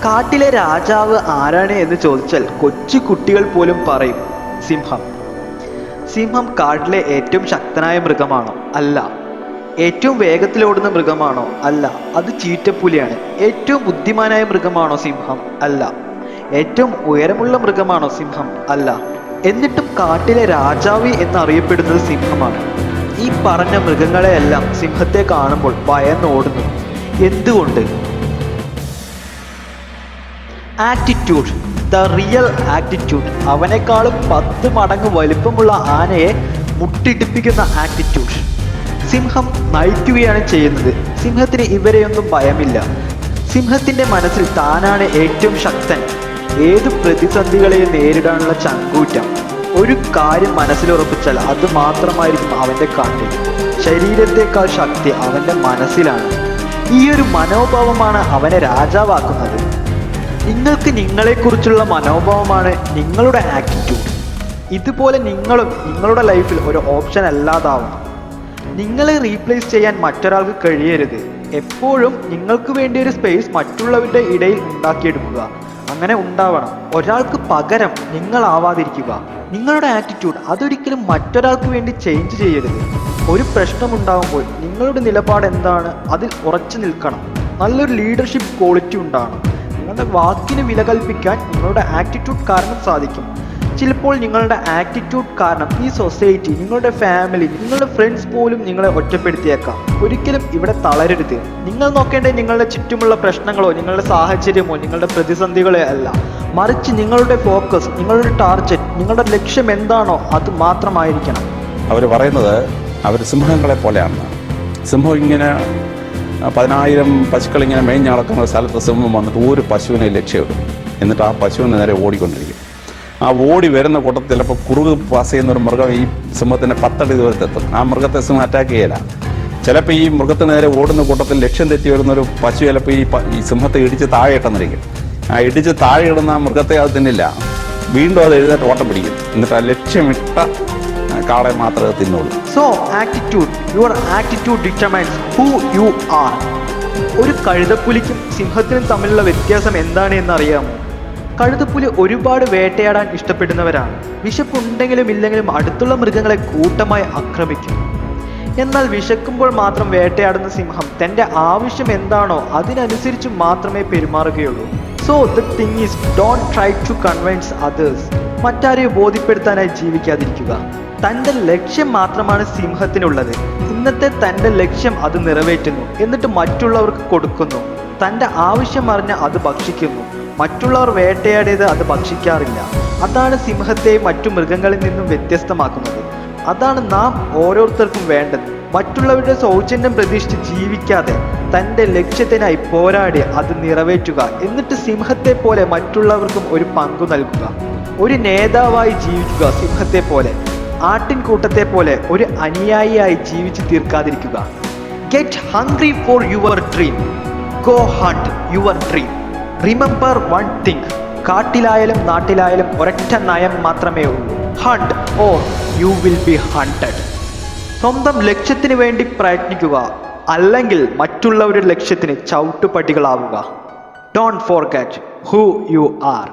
കാട്ടിലെ രാജാവ് ആരാണ് എന്ന് ചോദിച്ചാൽ കൊച്ചു കുട്ടികൾ പോലും പറയും സിംഹം. സിംഹം കാട്ടിലെ ഏറ്റവും ശക്തനായ മൃഗമാണോ? അല്ല. ഏറ്റവും വേഗത്തിലോടുന്ന മൃഗമാണോ? അല്ല, അത് ചീറ്റപ്പുലിയാണ്. ഏറ്റവും ബുദ്ധിമാനായ മൃഗമാണോ സിംഹം? അല്ല. ഏറ്റവും ഉയരമുള്ള മൃഗമാണോ സിംഹം? അല്ല. എന്നിട്ടും കാട്ടിലെ രാജാവ് എന്നറിയപ്പെടുന്നത് സിംഹമാണ്. ഈ പറഞ്ഞ മൃഗങ്ങളെയെല്ലാം സിംഹത്തെ കാണുമ്പോൾ ഭയന്നോടുന്നു. എന്തുകൊണ്ട്? Attitude, the real attitude. അവനേക്കാളും 10 മടങ്ങ് വലിപ്പമുള്ള ആനയെ മുട്ടിടിപ്പിക്കുന്ന ആറ്റിറ്റ്യൂഡ്. സിംഹം നയിക്കുകയാണ് ചെയ്യുന്നത്. സിംഹത്തിന് ഇവരെയൊന്നും ഭയമില്ല. സിംഹത്തിൻ്റെ മനസ്സിൽ താനാണ് ഏറ്റവും ശക്തൻ. ഏത് പ്രതിസന്ധികളെയും നേരിടാനുള്ള ചങ്കൂറ്റം. ഒരു കാര്യം മനസ്സിലുറപ്പിച്ചാൽ അത് മാത്രമായിരിക്കും അവൻ്റെ കണ്ണിൽ. ശരീരത്തേക്കാൾ ശക്തി അവൻ്റെ മനസ്സിലാണ്. ഈ ഒരു മനോഭാവമാണ് അവനെ രാജാവാക്കുന്നത്. നിങ്ങൾക്ക് നിങ്ങളെക്കുറിച്ചുള്ള മനോഭാവമാണ് നിങ്ങളുടെ ആറ്റിറ്റ്യൂഡ്. ഇതുപോലെ നിങ്ങളും നിങ്ങളുടെ ലൈഫിൽ ഒരു ഓപ്ഷൻ അല്ലാതാവണം. നിങ്ങളെ റീപ്ലേസ് ചെയ്യാൻ മറ്റൊരാൾക്ക് കഴിയരുത്. എപ്പോഴും നിങ്ങൾക്ക് വേണ്ടി ഒരു സ്പേസ് മറ്റുള്ളവരുടെ ഇടയിൽ ഉണ്ടാക്കിയെടുക്കുക. അങ്ങനെ ഉണ്ടാവണം. ഒരാൾക്ക് പകരം നിങ്ങളാവാതിരിക്കുക. നിങ്ങളുടെ ആറ്റിറ്റ്യൂഡ് അതൊരിക്കലും മറ്റൊരാൾക്ക് വേണ്ടി ചേഞ്ച് ചെയ്യരുത്. ഒരു പ്രശ്നമുണ്ടാകുമ്പോൾ നിങ്ങളുടെ നിലപാട് എന്താണ് അതിൽ ഉറച്ചു നിൽക്കണം. നല്ലൊരു ലീഡർഷിപ്പ് ക്വാളിറ്റി ഉണ്ടാകണം. നിങ്ങളുടെ വാക്കിന് വില കൽപ്പിക്കാൻ നിങ്ങളുടെ ആറ്റിറ്റ്യൂഡ് കാരണം സാധിക്കും. ചിലപ്പോൾ നിങ്ങളുടെ ആറ്റിറ്റ്യൂഡ് കാരണം ഈ സൊസൈറ്റി, നിങ്ങളുടെ ഫാമിലി, നിങ്ങളുടെ ഫ്രണ്ട്സ് പോലും നിങ്ങളെ ഒറ്റപ്പെടുത്തിയേക്കാം. ഒരിക്കലും ഇവിടെ തളരരുത്. നിങ്ങൾ നോക്കേണ്ടത് നിങ്ങളുടെ ചുറ്റുമുള്ള പ്രശ്നങ്ങളോ നിങ്ങളുടെ സാഹചര്യമോ നിങ്ങളുടെ പ്രതിസന്ധികളോ അല്ല. മറിച്ച് നിങ്ങളുടെ ഫോക്കസ്, നിങ്ങളുടെ ടാർഗറ്റ്, നിങ്ങളുടെ ലക്ഷ്യം എന്താണോ അത് മാത്രമായിരിക്കണം. അവർ പറയുന്നത് അവർ സിംഹങ്ങളെ പോലെയാണ്. സിംഹം ഇങ്ങനെ 10,000 പശുക്കൾ ഇങ്ങനെ മേഞ്ഞ് നടക്കുന്ന സ്ഥലത്ത് സിംഹം വന്നിട്ട് ഒരു പശുവിനെ ലക്ഷ്യമിടും. എന്നിട്ട് ആ പശുവിന് നേരെ ഓടിക്കൊണ്ടിരിക്കും. ആ ഓടി വരുന്ന കൂട്ടത്തിൽ ചിലപ്പോൾ കുറുക് പാസ് ചെയ്യുന്ന ഒരു മൃഗം ഈ സിംഹത്തിൻ്റെ 10 അടി ദൂരത്തെത്തും. ആ മൃഗത്തെ സിംഹം അറ്റാക്ക് ചെയ്യില്ല. ചിലപ്പോൾ ഈ മൃഗത്തിന് നേരെ ഓടുന്ന കൂട്ടത്തിൽ ലക്ഷ്യം തെറ്റി വരുന്നൊരു പശു ചിലപ്പോൾ ഈ സിംഹത്തെ ഇടിച്ച് താഴെ ഇട്ടെന്നിരിക്കും. ആ ഇടിച്ച് താഴെ ഇടുന്ന ആ മൃഗത്തെ അത് തിന്നില്ല. വീണ്ടും അത് എഴുന്നേറ്റ് ഓട്ടം പിടിക്കും. എന്നിട്ട് ആ ലക്ഷ്യമിട്ട കാളെ മാത്രമേ തിന്നുള്ളൂ. So attitude, your attitude determines who you are. ഒരു കഴുതപ്പുലിക്കും സിംഹത്തിനും തമ്മിലുള്ള വ്യത്യാസം എന്താണ് എന്നറിയാമോ? കഴുതപ്പുലി ഒരുപാട് വേട്ടയാടാൻ ഇഷ്ടപ്പെടുന്നവരാണ്. വിശപ്പുണ്ടെങ്കിലും ഇല്ലെങ്കിലും അടുത്തുള്ള മൃഗങ്ങളെ കൂട്ടമായി ആക്രമിക്കും. എന്നാൽ വിശക്കുമ്പോൾ മാത്രം വേട്ടയാടുന്ന സിംഹം തൻ്റെ ആവശ്യം എന്താണോ അതിനനുസരിച്ച് മാത്രമേ പെരുമാറുകയുള്ളൂ. So the thing is, don't try to convince others. മറ്റാരെയും ബോധ്യപ്പെടുത്താനായി ജീവിക്കാതിരിക്കുക. തൻ്റെ ലക്ഷ്യം മാത്രമാണ് സിംഹത്തിനുള്ളത്. ഇന്നത്തെ തൻ്റെ ലക്ഷ്യം അത് നിറവേറ്റുന്നു. എന്നിട്ട് മറ്റുള്ളവർക്ക് കൊടുക്കുന്നു. തൻ്റെ ആവശ്യം അറിഞ്ഞ് അത് ഭക്ഷിക്കുന്നു. മറ്റുള്ളവർ വേട്ടയാടിയത് അത് ഭക്ഷിക്കാറില്ല. അതാണ് സിംഹത്തെ മറ്റു മൃഗങ്ങളിൽ നിന്നും വ്യത്യസ്തമാക്കുന്നത്. അതാണ് നാം ഓരോരുത്തർക്കും വേണ്ടത്. മറ്റുള്ളവരുടെ സൗജന്യം പ്രതീക്ഷിച്ച് ജീവിക്കാതെ തൻ്റെ ലക്ഷ്യത്തിനായി പോരാടി അത് നിറവേറ്റുക. എന്നിട്ട് സിംഹത്തെ പോലെ മറ്റുള്ളവർക്കും ഒരു പങ്കു നൽകുക. ഒരു നേതാവായി ജീവിക്കുക. സിംഹത്തെ പോലെ, ആട്ടിൻകൂട്ടത്തെ പോലെ ഒരു അനുയായിയായി ജീവിച്ച് തീർക്കാതിരിക്കുക. Get hungry for your dream. Go hunt your dream. Remember one thing. കാട്ടിലായാലും നാട്ടിലായാലും ഒരൊറ്റ നയം മാത്രമേ ഉള്ളൂ. Hunt or you will be hunted. സ്വന്തം ലക്ഷ്യത്തിന് വേണ്ടി പ്രയത്നിക്കുക. അല്ലെങ്കിൽ മറ്റുള്ളവരുടെ ലക്ഷ്യത്തിന് ചവിട്ടുപടികളാവുക. Don't forget who you R.